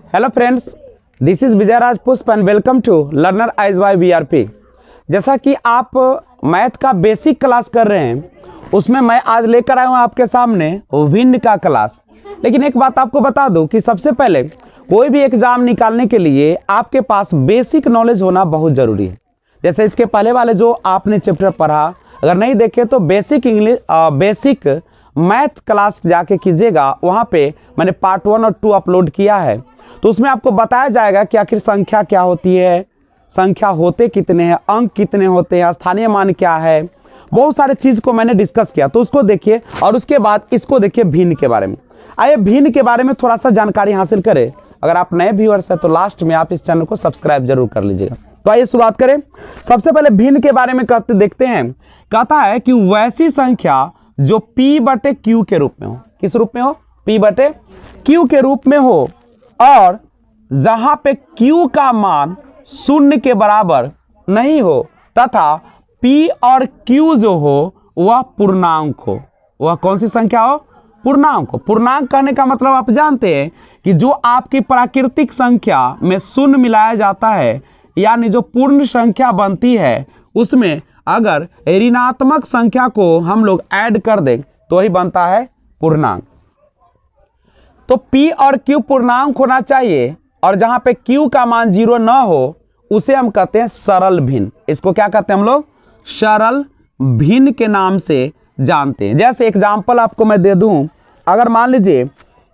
Hello friends, this is Vijay Raj Pushp and welcome to Learner Eyes by VRP. जैसा कि आप math का बेसिक क्लास कर रहे हैं, उसमें मैं आज लेकर आया हूँ आपके सामने भिन्न का क्लास। लेकिन एक बात आपको बता दूं कि सबसे पहले कोई भी एग्जाम निकालने के लिए आपके पास बेसिक नॉलेज होना बहुत ज़रूरी है। जैसे इसके पहले वाले जो आपने चैप्टर पढ़ा, अगर नहीं देखे तो बेसिक मैथ क्लास जाके कीजिएगा। वहाँ पे मैंने पार्ट 1 और 2 अपलोड किया है, तो उसमें आपको बताया जाएगा कि आखिर संख्या क्या होती है, संख्या होते कितने हैं, अंक कितने होते हैं, स्थानीय मान क्या है, बहुत सारे चीज़ को मैंने डिस्कस किया। तो उसको देखिए और उसके बाद इसको देखिए भिन्न के बारे में। आइए भिन्न के बारे में थोड़ा सा जानकारी हासिल करें। अगर आप नए व्यूअर्स हैं तो लास्ट में आप इस चैनल को सब्सक्राइब जरूर कर लीजिएगा। तो आइए शुरुआत करें। सबसे पहले भिन्न के बारे में देखते हैं। कहता है कि वैसी संख्या जो P/Q के रूप में हो। किस रूप में हो? P/Q के रूप में हो, और जहां पे Q का मान 0 के बराबर नहीं हो तथा P और Q जो हो वह पूर्णांक हो। वह कौन सी संख्या हो? पूर्णांक हो। पूर्णांक कहने का मतलब आप जानते हैं कि जो आपकी प्राकृतिक संख्या में 0 मिलाया जाता है, यानी जो पूर्ण संख्या बनती है, उसमें अगर ऋणात्मक संख्या को हम लोग ऐड कर दें तो ही बनता है पूर्णांक। तो P और Q पूर्णांक होना चाहिए, और जहां पे Q का मान 0 ना हो उसे हम कहते हैं सरल भिन्न। इसको क्या कहते हैं हम लोग? सरल भिन्न के नाम से जानते हैं। जैसे एग्जांपल आपको मैं दे दूं, अगर मान लीजिए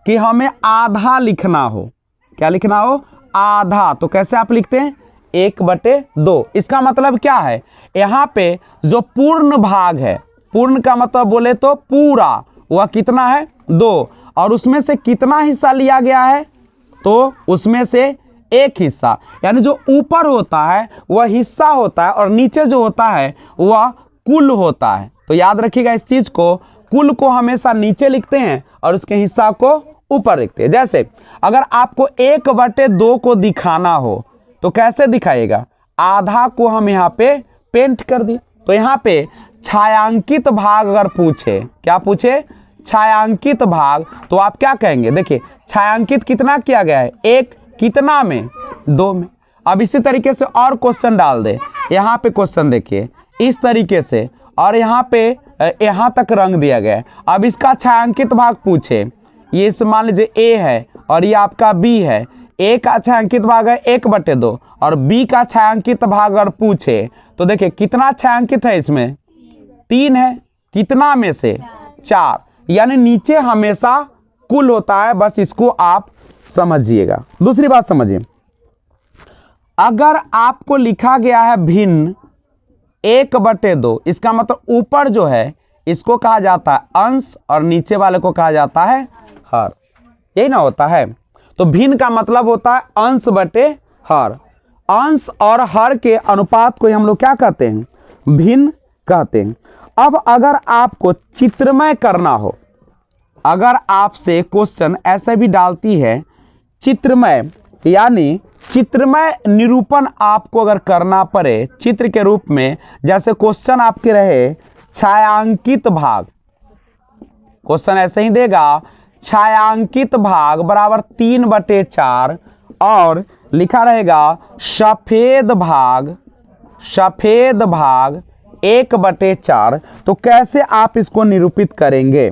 कि हमें आधा लिखना हो। क्या लिखना हो? आधा। तो कैसे आप लिखते हैं? 1/2। इसका मतलब क्या है? यहाँ पे जो पूर्ण भाग है, पूर्ण का मतलब बोले तो पूरा, वह कितना है? 2। और उसमें से कितना हिस्सा लिया गया है? तो उसमें से एक हिस्सा, यानी जो ऊपर होता है वह हिस्सा होता है और नीचे जो होता है वह कुल होता है। तो याद रखिएगा इस चीज को, कुल को हमेशा नीचे लिखते हैं और उसके हिस्सा को ऊपर लिखते हैं। जैसे अगर आपको 1/2 को दिखाना हो तो कैसे दिखाएगा? आधा को हम यहाँ पे पेंट कर दिए। तो यहाँ पे छायांकित भाग अगर पूछे, क्या पूछे? छायांकित भाग, तो आप क्या कहेंगे? देखिए छायांकित कितना किया गया है? 1 कितना में? 2 में। अब इसी तरीके से और क्वेश्चन डाल दे। यहाँ पे क्वेश्चन देखिए इस तरीके से, और यहाँ पे यहाँ तक रंग दिया गया है। अब इसका छायांकित भाग पूछे, ये मान लीजिए A है और ये आपका B है। A का छायांकित भाग है 1/2 और B का छायांकित भाग अगर पूछे तो देखिए कितना छायांकित है? इसमें 3 है। कितना में से? 4। यानी नीचे हमेशा कुल होता है, बस इसको आप समझिएगा। दूसरी बात समझिए, अगर आपको लिखा गया है भिन्न 1/2, इसका मतलब ऊपर जो है इसको कहा जाता है अंश और नीचे वाले को कहा जाता है हर। यही ना होता है? तो भिन्न का मतलब होता है अंश बटे हर। अंश और हर के अनुपात को हम लोग क्या कहते हैं? भिन्न कहते हैं। अब अगर आपको चित्रमय करना हो, अगर आपसे क्वेश्चन ऐसे भी डालती है चित्रमय, यानी चित्रमय निरूपण आपको अगर करना पड़े चित्र के रूप में, जैसे क्वेश्चन आपके रहे छायांकित भाग, क्वेश्चन ऐसे ही देगा छायांकित भाग बराबर 3/4 और लिखा रहेगा सफेद भाग 1/4। तो कैसे आप इसको निरूपित करेंगे?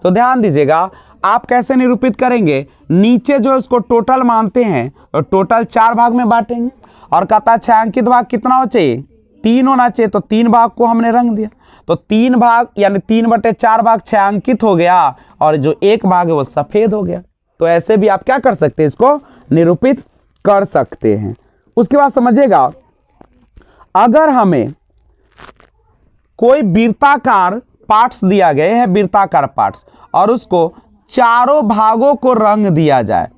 तो ध्यान दीजिएगा, आप कैसे निरूपित करेंगे? नीचे जो इसको टोटल मानते हैं और टोटल 4 भाग में बांटेंगे, और कहता है छायांकित भाग कितना हो चाहिए? 3 होना चाहिए। तो 3 भाग को हमने रंग दिया, तो 3 भाग यानी 3/4 भाग छायांकित हो गया और जो 1 भाग है वो सफेद हो गया। तो ऐसे भी आप क्या कर सकते हैं? इसको निरूपित कर सकते हैं। उसके बाद समझिएगा, अगर हमें कोई वृत्ताकार पार्ट्स दिया गए हैं, वृत्ताकार पार्ट्स, और उसको चारों भागों को रंग दिया जाए,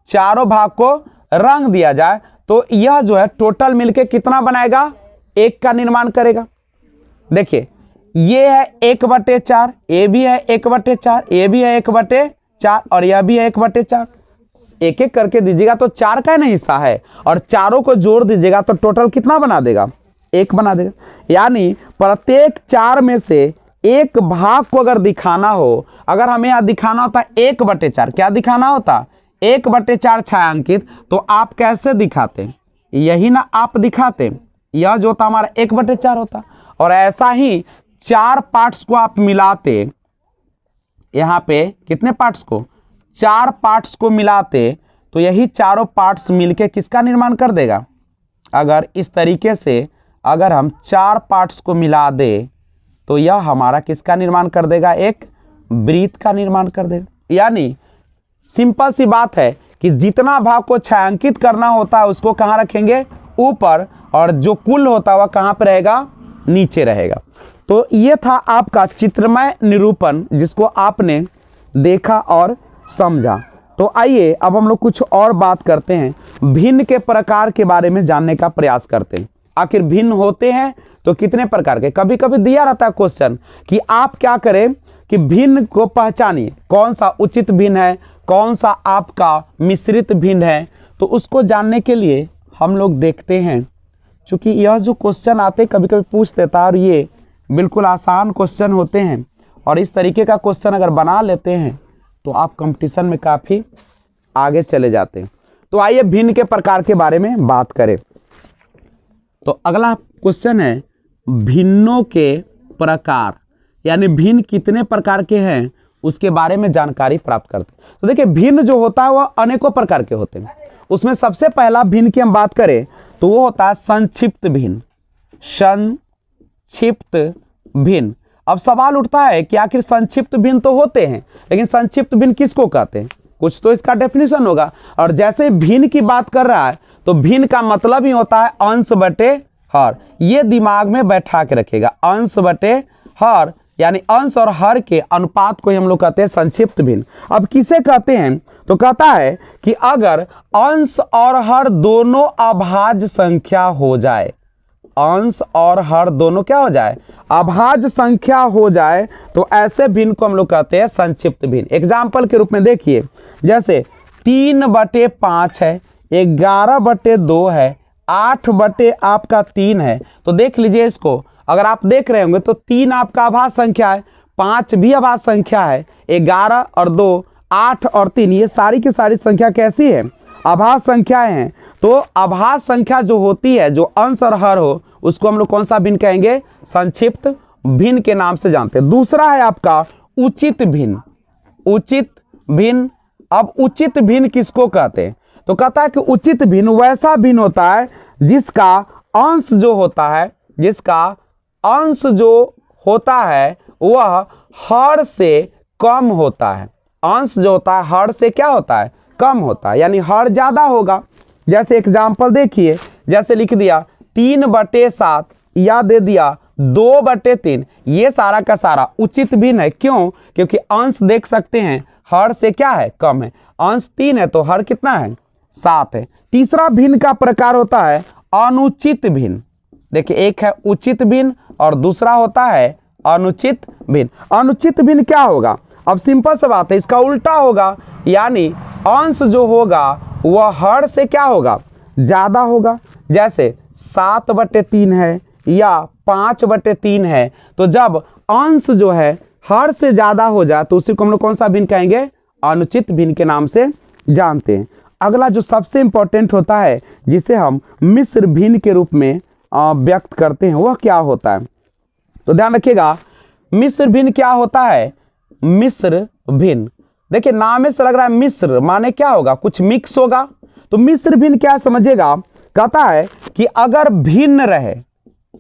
चारों भाग को रंग दिया जाए, तो यह जो है टोटल मिलके कितना बनाएगा? 1 का निर्माण करेगा। देखिए ये है 1/4, ये भी है 1/4, ये भी है 1/4 और यह भी है 1/4। एक एक करके दीजिएगा तो 4 का ना हिस्सा है, और चारों को जोड़ दीजिएगा तो टोटल कितना बना देगा? 1 बना देगा। यानी प्रत्येक 4 में से एक भाग को अगर दिखाना हो, अगर हमें यहाँ दिखाना होता 1/4, क्या दिखाना होता? 1/4 छायांकित, तो आप कैसे दिखाते? यही ना आप दिखाते, यह जो होता हमारा 1/4 होता। और ऐसा ही 4 पार्ट्स को आप मिलाते, यहाँ पे कितने पार्ट्स को? 4 पार्ट्स को मिलाते, तो यही चारों पार्ट्स मिलके किसका निर्माण कर देगा? अगर इस तरीके से अगर हम 4 पार्ट्स को मिला दे, तो यह हमारा किसका निर्माण कर देगा? एक वृत्त का निर्माण कर देगा। यानी सिंपल सी बात है कि जितना भाग को छायांकित करना होता है उसको कहाँ रखेंगे? ऊपर, और जो कुल होता है वह कहाँ पर रहेगा? नीचे रहेगा। तो ये था आपका चित्रमय निरूपण, जिसको आपने देखा और समझा। तो आइए अब हम लोग कुछ और बात करते हैं, भिन्न के प्रकार के बारे में जानने का प्रयास करते हैं। आखिर भिन्न होते हैं तो कितने प्रकार के? कभी कभी दिया रहता है क्वेश्चन कि आप क्या करें कि भिन्न को पहचानिए, कौन सा उचित भिन्न है, कौन सा आपका मिश्रित भिन्न है। तो उसको जानने के लिए हम लोग देखते हैं, क्योंकि यह जो क्वेश्चन आते कभी कभी पूछ देता है, और ये बिल्कुल आसान क्वेश्चन होते हैं, और इस तरीके का क्वेश्चन अगर बना लेते हैं तो आप कंपटीशन में काफ़ी आगे चले जाते हैं। तो आइए भिन्न के प्रकार के बारे में बात करें। तो अगला क्वेश्चन है भिन्नों के प्रकार, यानी भिन्न कितने प्रकार के हैं उसके बारे में जानकारी प्राप्त करते हैं। तो देखिए भिन्न जो होता है वह अनेकों प्रकार के होते हैं। उसमें सबसे पहला भिन्न की हम बात करें तो वो होता है संक्षिप्त भिन्न। संक्षिप्त भिन्न। अब सवाल उठता है कि आखिर संक्षिप्त भिन्न तो होते हैं, लेकिन संक्षिप्त भिन्न किसको कहते हैं? कुछ तो इसका डेफिनेशन होगा। और जैसे भिन्न की बात कर रहा है तो भिन्न का मतलब ही होता है अंश बटे हर। ये दिमाग में बैठा के रखेगा, अंश बटे हर, यानी अंश और हर के अनुपात को ही हम लोग कहते हैं संक्षिप्त भिन्न। अब किसे कहते हैं? तो कहता है कि अगर अंश और हर दोनों अभाज्य संख्या हो जाए, अंश और हर दोनों क्या हो जाए? अभाज्य संख्या हो जाए, तो ऐसे भिन्न को हम लोग कहते हैं संक्षिप्त भिन्न। एग्जाम्पल के रूप में देखिए, जैसे 3/5 है, 11/2 है, 8 आपका 3 है। तो देख लीजिए इसको, अगर आप देख रहे होंगे तो 3 आपका अभाज्य संख्या है, 5 भी अभाज्य संख्या है, 11 और 2, 8 और 3, ये सारी की सारी संख्या कैसी है? अभाज्य संख्याएं हैं। तो अभाज्य संख्या जो होती है, जो अंश और हर हो, उसको हम लोग कौन सा भिन्न कहेंगे? संक्षिप्त भिन्न के नाम से जानते हैं। दूसरा है आपका उचित भिन्न। उचित भिन्न। अब उचित भिन्न किसको कहते हैं? तो कहता है कि उचित भिन्न वैसा भिन्न होता है जिसका अंश जो होता है, जिसका अंश जो होता है वह हर से कम होता है। अंश जो होता है हर से क्या होता है? कम होता है, यानी हर ज्यादा होगा। जैसे एग्जाम्पल देखिए, जैसे लिख दिया 3/7 या दे दिया 2/3, ये सारा का सारा उचित भिन्न है। क्यों? क्योंकि अंश देख सकते हैं हर से क्या है? कम है। अंश 3 है तो हर कितना है? 7 है। तीसरा भिन्न का प्रकार होता है अनुचित भिन्न। देखिए एक है उचित भिन्न और दूसरा होता है अनुचित भिन्न। अनुचित भिन्न क्या होगा? अब सिंपल सा बात है, इसका उल्टा होगा, यानी अंश जो होगा वह हर से क्या होगा? ज्यादा होगा। जैसे 7/3 है या 5/3 है, तो जब अंश जो है हर से ज्यादा हो जाए तो उसी को हम लोग कौन सा भिन्न कहेंगे? अनुचित भिन्न के नाम से जानते हैं। अगला जो सबसे इंपॉर्टेंट होता है, जिसे हम मिश्र भिन्न के रूप में व्यक्त करते हैं, वह क्या होता है? तो ध्यान रखिएगा, मिश्र भिन्न क्या होता है? मिश्र भिन्न, देखिए नाम से लग रहा है मिश्र माने क्या होगा? कुछ मिक्स होगा। तो मिश्र भिन्न क्या समझिएगा? कहता है कि अगर भिन्न रहे,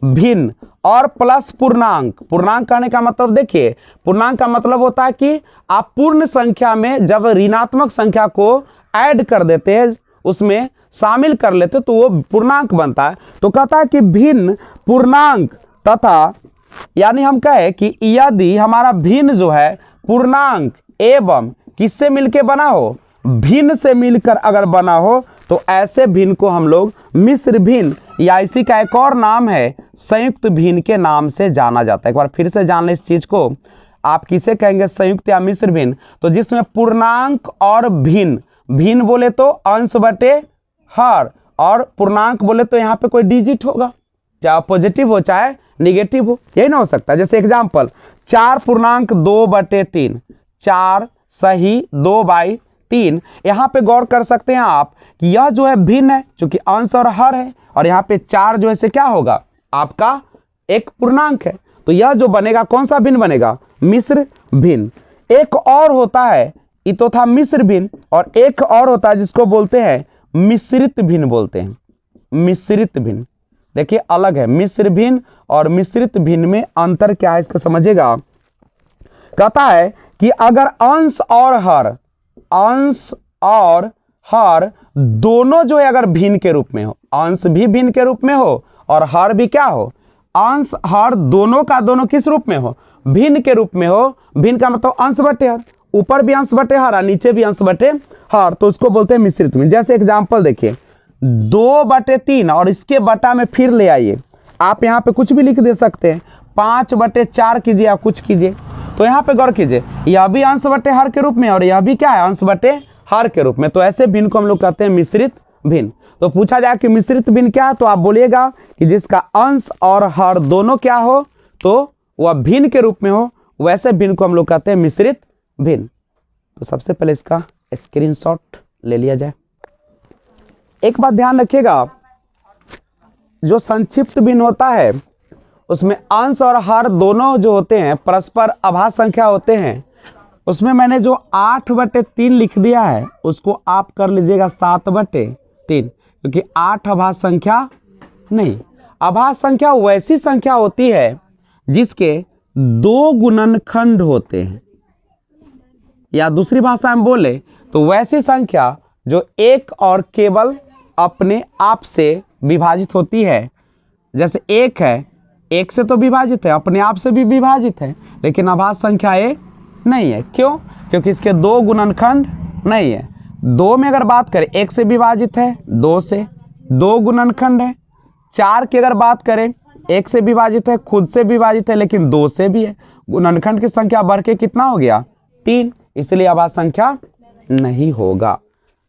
भिन्न और प्लस पूर्णांक। पूर्णांक कहने का मतलब देखिए, पूर्णांक का मतलब होता है कि आप पूर्ण संख्या में जब ऋणात्मक संख्या को ऐड कर देते हैं, उसमें शामिल कर लेते तो वो पूर्णांक बनता है। तो कहता है कि भिन्न पूर्णांक तथा, यानी हम कहे कि यदि हमारा भिन्न जो है पूर्णांक एवं किससे मिलके बना हो? भिन्न से मिलकर अगर बना हो, तो ऐसे भिन्न को हम लोग मिश्र भिन्न या इसी का एक और नाम है संयुक्त भिन्न के नाम से जाना जाता है। एक बार फिर से जान लें इस चीज को, आप किसे कहेंगे? संयुक्त या मिश्र भिन्न। तो जिसमें पूर्णांक और भिन्न, भिन्न बोले तो अंश बटे हर, और पूर्णांक बोले तो यहाँ पे कोई डिजिट होगा, चाहे पॉजिटिव हो चाहे निगेटिव हो, यही ना हो सकता। जैसे एग्जाम्पल 4 पूर्णांक 2/3, 4 सही 2/3, 3। यहाँ पे गौर कर सकते हैं आप कि यह जो है भिन्न है, चूंकि अंश और हर है, और यहाँ पे 4 जो है से क्या होगा आपका एक पूर्णांक है, तो यह जो बनेगा कौन सा भिन्न बनेगा, मिश्र भिन्न। एक और होता है, ये तो था मिश्र भिन्न, और एक और होता है जिसको बोलते हैं मिश्रित भिन्न बोलते हैं, मिश्रित भिन्न। देखिए अलग है, मिश्र भिन्न और मिश्रित भिन्न में अंतर क्या है इसको समझिएगा। कहता है कि अगर अंश और हर दोनों जो है अगर भिन्न के रूप में हो, अंश भी भिन्न के रूप में हो और हर भी क्या हो, अंश हर दोनों का दोनों किस रूप में हो, भिन्न के रूप में हो। भिन्न का मतलब अंश बटे हर, ऊपर भी अंश बटे हर और नीचे भी अंश बटे हर, तो उसको बोलते हैं मिश्रित भिन्न। जैसे एग्जांपल देखिए 2/3 और इसके बटा में फिर ले आइए, आप यहाँ पे कुछ भी लिख दे सकते हैं, 5/4 कीजिए या कुछ कीजिए। तो यहाँ पे गौर कीजिए, यह भी अंश बटे हर के रूप में और यह भी क्या है, अंश बटे हर के रूप में। तो ऐसे भिन्न को हम लोग कहते हैं मिश्रित भिन्न। तो पूछा जाए कि मिश्रित भिन्न क्या है, तो आप बोलिएगा कि जिसका अंश और हर दोनों क्या हो तो वह भिन्न के रूप में हो, वैसे भिन्न को हम लोग कहते हैं मिश्रित भिन्न। तो सबसे पहले इसका स्क्रीनशॉट ले लिया जाए। एक बात ध्यान रखिएगा, जो संक्षिप्त भिन्न होता है उसमें अंश और हर दोनों जो होते हैं परस्पर अभाज्य संख्या होते हैं। उसमें मैंने जो 8/3 लिख दिया है उसको आप कर लीजिएगा 7/3, क्योंकि 8 अभाज्य संख्या नहीं। अभाज्य संख्या वैसी संख्या होती है जिसके 2 गुणनखंड होते हैं, या दूसरी भाषा में बोले तो वैसी संख्या जो एक और केवल अपने आप से विभाजित होती है। जैसे 1 है, 1 से तो विभाजित है, अपने आप से भी विभाजित है, लेकिन अभाज्य संख्या ये नहीं है। क्यों? क्योंकि इसके 2 गुणनखंड नहीं है। 2 में अगर बात करें 1 से विभाजित है, 2 से 2 गुणनखंड है। 4 की अगर बात करें 1 से विभाजित है, खुद से विभाजित है, लेकिन 2 से भी है। गुणनखंड की संख्या बढ़ के कितना हो गया, 3, इसलिए अभाज्य संख्या नहीं होगा।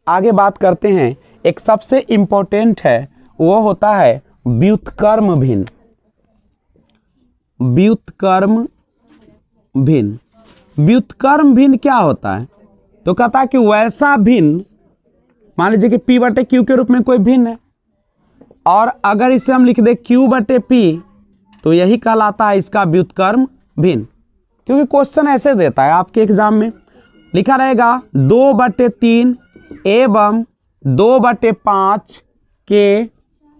आगे बात करते हैं, एक सबसे इंपॉर्टेंट है वो होता है व्युत्क्रम भिन्न। व्युत्क्रम भिन्न, व्युत्क्रम भिन्न क्या होता है, तो कहता है कि वैसा भिन्न, मान लीजिए कि P/Q के रूप में कोई भिन्न है, और अगर इसे हम लिख दे Q/P तो यही कहलाता है इसका व्युत्क्रम भिन्न। क्योंकि क्वेश्चन ऐसे देता है आपके एग्जाम में, लिखा रहेगा 2/3 एवं 2/5 के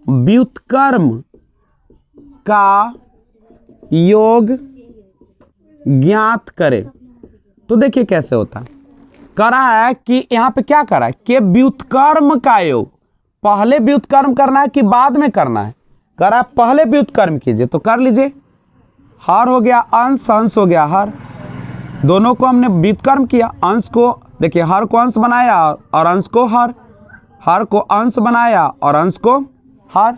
व्युत्क्रम का योग ज्ञात करें। तो देखिए कैसे होता है, करा है कि यहाँ पे क्या करा है कि व्युत्क्रम का योग, पहले व्युत्क्रम करना है कि बाद में करना है, करा पहले व्युत्क्रम कीजिए। तो कर लीजिए, हर हो गया अंश, अंश हो गया हर, दोनों को हमने व्युत्क्रम किया। अंश को देखिए, हर को अंश बनाया और अंश को हर को अंश बनाया और अंश को हर,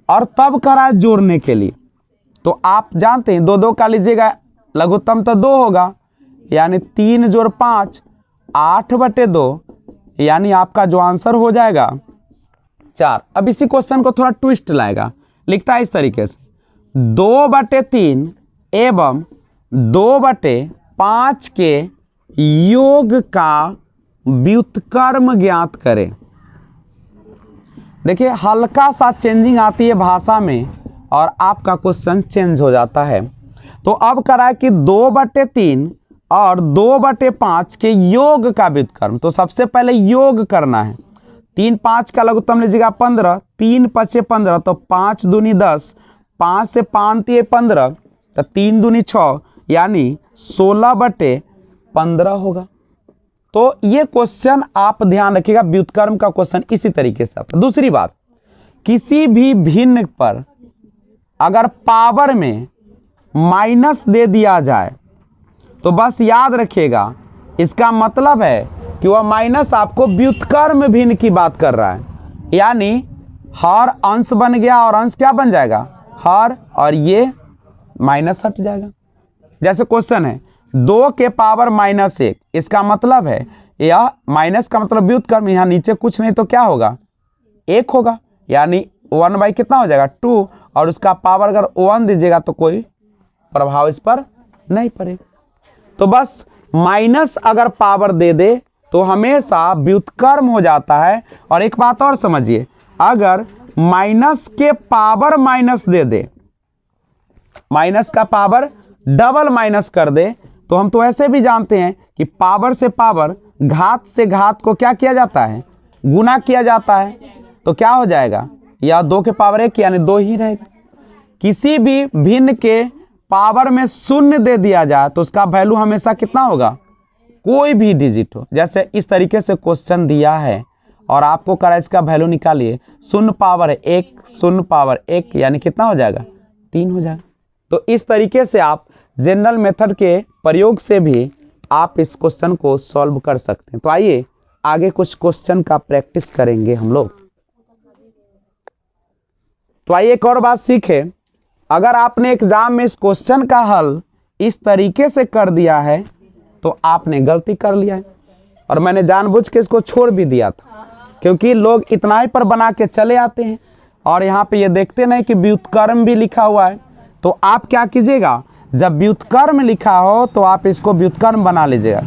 और तब करा जोड़ने के लिए। तो आप जानते हैं 2 का लीजिएगा, लघुत्तम तो 2 होगा, यानी 3 जोड़ 5 8/2, यानी आपका जो आंसर हो जाएगा 4। अब इसी क्वेश्चन को थोड़ा ट्विस्ट लाएगा, लिखता है इस तरीके से 2/3 एवं 2/5 के योग का व्युत्क्रम ज्ञात करें। देखिए हल्का सा चेंजिंग आती है भाषा में और आपका क्वेश्चन चेंज हो जाता है। तो अब करा है कि 2/3 और 2/5 के योग का व्युत्क्रम। तो सबसे पहले योग करना है, 3 5 का लघुत्तम लीजिएगा 15, 3 5 15, तो 5 दूनी 10, 5 से 5 3 15, तो 3 दूनी 6, यानी 16/15 होगा। तो ये क्वेश्चन आप ध्यान रखिएगा, व्युत्क्रम का क्वेश्चन इसी तरीके से आता है। दूसरी बात, किसी भी भिन्न पर अगर पावर में माइनस दे दिया जाए तो बस याद रखिएगा, इसका मतलब है कि वह माइनस आपको व्युत्क्रम भिन्न की बात कर रहा है, यानी हर अंश बन गया और अंश क्या बन जाएगा, हर, और ये माइनस हट जाएगा। जैसे क्वेश्चन है 2 के पावर -1, इसका मतलब है यह माइनस का मतलब व्युत्क्रम, यहाँ नीचे कुछ नहीं तो क्या होगा, 1 होगा, यानी 1/, कितना हो जाएगा 2, और उसका पावर अगर 1 दीजिएगा तो कोई प्रभाव इस पर नहीं पड़ेगा। तो बस माइनस अगर पावर दे दे तो हमेशा व्युत्क्रम हो जाता है। और एक बात और समझिए, अगर माइनस के पावर माइनस दे दे, माइनस का पावर डबल माइनस कर दे, तो हम तो ऐसे भी जानते हैं कि पावर से पावर, घात से घात को क्या किया जाता है, गुना किया जाता है। तो क्या हो जाएगा, या 2 के पावर 1 यानी 2 ही रहेगा। किसी भी भिन्न के पावर में शून्य दे दिया जाए तो उसका वैल्यू हमेशा कितना होगा, कोई भी डिजिट हो। जैसे इस तरीके से क्वेश्चन दिया है और आपको करा इसका वैल्यू निकालिए, 0 पावर 1, 0 पावर 1 यानी कितना हो जाएगा, 3 हो जाएगा। तो इस तरीके से आप जनरल मेथड के प्रयोग से भी आप इस क्वेश्चन को सॉल्व कर सकते हैं। तो आइए आगे कुछ क्वेश्चन का प्रैक्टिस करेंगे हम लोग। तो आइए एक और बात सीखें, अगर आपने एग्जाम में इस क्वेश्चन का हल इस तरीके से कर दिया है तो आपने गलती कर लिया है। और मैंने जानबूझ के इसको छोड़ भी दिया था, क्योंकि लोग इतना ही पर बना के चले आते हैं और यहाँ पे ये देखते नहीं कि व्युत्क्रम भी लिखा हुआ है। तो आप क्या कीजिएगा, जब व्युत्क्रम लिखा हो तो आप इसको व्युत्क्रम बना लीजिएगा,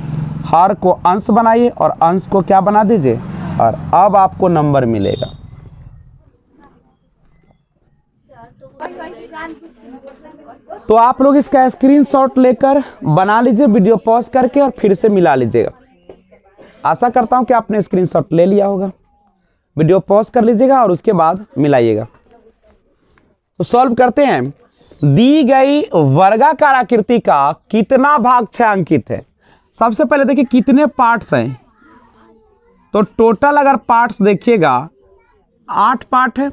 हर को अंश बनाइए और अंश को क्या बना दीजिए, और अब आपको नंबर मिलेगा। तो आप लोग इसका स्क्रीनशॉट लेकर बना लीजिए वीडियो पॉज करके और फिर से मिला लीजिएगा। आशा करता हूं कि आपने स्क्रीनशॉट ले लिया होगा। वीडियो पॉज कर लीजिएगा और उसके बाद मिलाइएगा। तो सॉल्व करते हैं। दी गई वर्गाकार आकृति का कितना भाग छायांकित है। सबसे पहले देखिए कितने पार्ट्स हैं। तो टोटल अगर पार्ट्स देखिएगा 8 पार्ट है।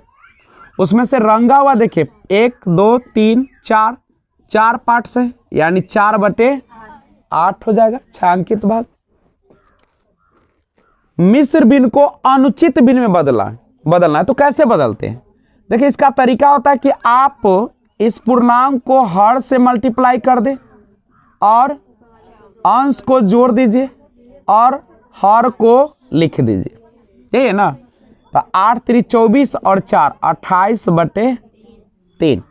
उसमें से रंगा हुआ देखिए 1 2 3 4, 4 पार्ट्स है, यानी 4/8 हो जाएगा छायांकित भाग। मिश्र भिन्न को अनुचित भिन्न में बदलना है। तो कैसे बदलते हैं, देखिए इसका तरीका होता है कि आप इस पूर्णांक को हर से मल्टीप्लाई कर दें और अंश को जोड़ दीजिए और हर को लिख दीजिए, यही है ना। तो 8 3 24 और 4 28/3।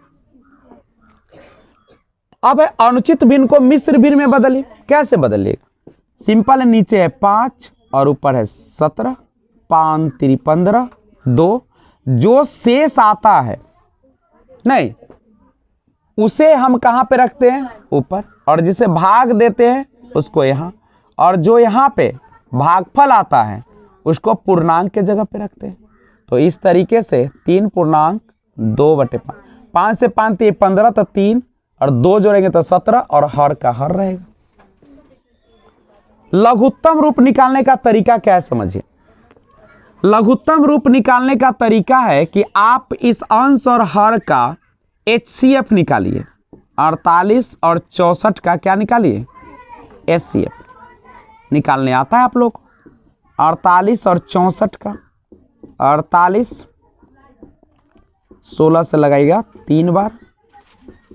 अब अनुचित भिन्न को मिश्र भिन्न में बदलिए। कैसे बदलिएगा, सिंपल है, नीचे है 5 और ऊपर है 17, 5 3 15, 2। जो शेष आता है नहीं उसे हम कहां पे रखते हैं, ऊपर, और जिसे भाग देते हैं उसको यहां, और जो यहां पे भागफल आता है उसको पूर्णांक के जगह पे रखते हैं। तो इस तरीके से 3 पूर्णांक 2/5, 5 से 5 3 15, तो 3 और 2 जोड़ेंगे तो 17 और हर का हर रहेगा। लघुत्तम रूप निकालने का तरीका क्या है समझिए। लघुत्तम रूप निकालने का तरीका है कि आप इस अंश और हर का HCF निकालिए, 48 और 64 का क्या निकालिए, HCF निकालने आता है आप लोग को। 48 और 64 का, 48 16 से लगाइएगा 3 बार,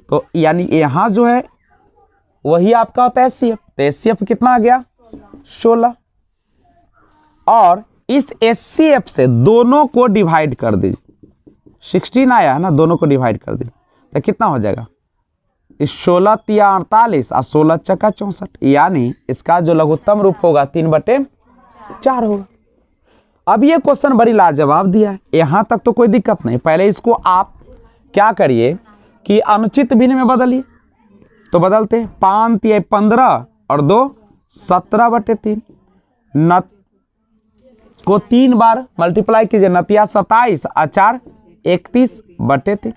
तो यानी यहाँ जो है वही आपका होता है HCF। तो HCF कितना आ गया, 16। और इस HCF से दोनों को डिवाइड कर दीजिए, 16 आया है ना, दोनों को डिवाइड कर दीजिए तो कितना हो जाएगा, इस 16 तिया 48 और 16 चक्का 64, यानी इसका जो लघुत्तम रूप होगा 3/4 होगा। अब ये क्वेश्चन बड़ी लाजवाब दिया है, यहां तक तो कोई दिक्कत नहीं। पहले इसको आप क्या करिए कि अनुचित भिन्न में बदलिए। तो बदलते हैं, 5 तिया 15 और 2 17/3, न को 3 बार मल्टीप्लाई कीजिए, नतिया 27 और 4 31/3।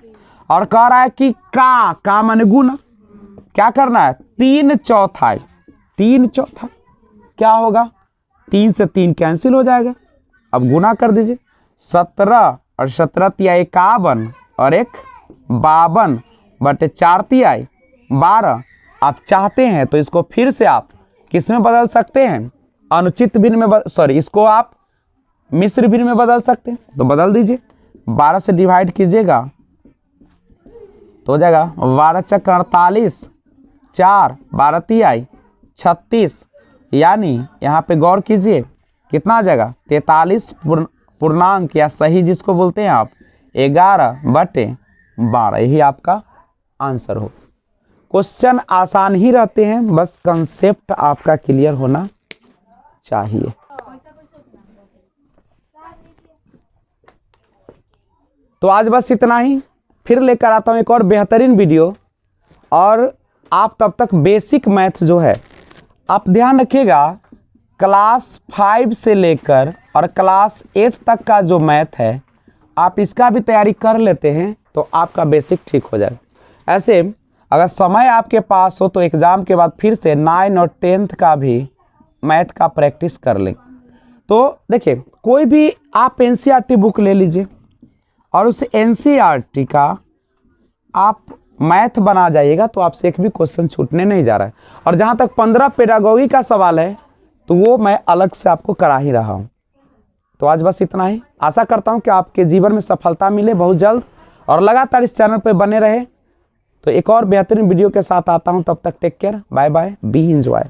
और कह रहा है कि का माने गुना, क्या करना है, 3/4, 3/4 क्या होगा, 3 से 3 कैंसिल हो जाएगा। अब गुना कर दीजिए, 17 और 17 तिया 51 और 1 52/4 तिया 12। आप चाहते हैं तो इसको फिर से आप किस में बदल सकते हैं, अनुचित भिन्न में, इसको आप मिश्र भिन्न में बदल सकते हैं। तो बदल दीजिए, 12 से डिवाइड कीजिएगा तो हो जाएगा 12 चक्का 48, 4 12 तिया 36, यानी यहाँ पे गौर कीजिए कितना आ जाएगा, 43 पूर्णांक या सही जिसको बोलते हैं आप 11/12, यही आपका आंसर हो। क्वेश्चन आसान ही रहते हैं, बस कंसेप्ट आपका क्लियर होना चाहिए। तो आज बस इतना ही, फिर लेकर आता हूँ एक और बेहतरीन वीडियो। और आप तब तक बेसिक मैथ जो है आप ध्यान रखिएगा, क्लास 5 से लेकर और क्लास 8 तक का जो मैथ है आप इसका भी तैयारी कर लेते हैं तो आपका बेसिक ठीक हो जाएगा। ऐसे अगर समय आपके पास हो तो एग्ज़ाम के बाद फिर से 9 और 10th का भी मैथ का प्रैक्टिस कर लें। तो देखिए, कोई भी आप एनसीईआरटी बुक ले लीजिए और उस एनसीईआरटी का आप मैथ बना जाइएगा तो आपसे एक भी क्वेश्चन छूटने नहीं जा रहा है। और जहाँ तक 15 पेडागोगी का सवाल है तो वो मैं अलग से आपको करा ही रहा हूँ। तो आज बस इतना ही। आशा करता हूँ कि आपके जीवन में सफलता मिले बहुत जल्द, और लगातार इस चैनल पर बने रहे। तो एक और बेहतरीन वीडियो के साथ आता हूँ, तब तक take care, bye bye, be enjoy.